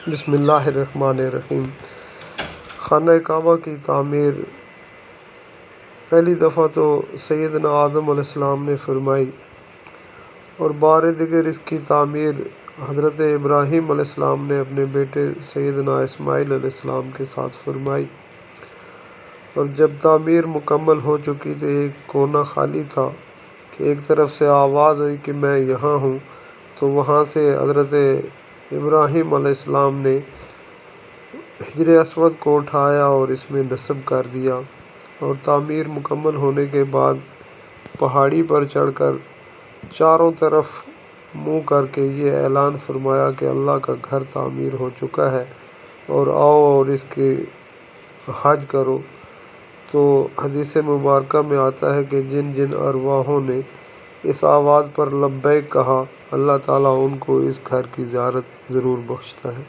بسم اللہ الرحمن الرحیم۔ خانہ کعبہ کی تعمیر پہلی دفعہ تو سیدنا آدم علیہ السلام نے فرمائی، اور بار دیگر اس کی تعمیر حضرت ابراہیم علیہ السلام نے اپنے بیٹے سیدنا اسماعیل علیہ السلام کے ساتھ فرمائی۔ اور جب تعمیر مکمل ہو چکی تو ایک کونا خالی تھا کہ ایک طرف سے آواز ہوئی کہ میں یہاں ہوں، تو وہاں سے حضرت ابراہیم علیہ السلام نے حجر اسود کو اٹھایا اور اس میں نصب کر دیا، اور تعمیر مکمل ہونے کے بعد پہاڑی پر چڑھ کر چاروں طرف منہ کر کے یہ اعلان فرمایا کہ اللہ کا گھر تعمیر ہو چکا ہے، اور آؤ اور اس کے حج کرو۔ تو حدیث مبارکہ میں آتا ہے کہ جن جن ارواحوں نے اس آواز پر لبیک کہا، اللہ تعالیٰ ان کو اس گھر کی زیارت ضرور بخشتا ہے۔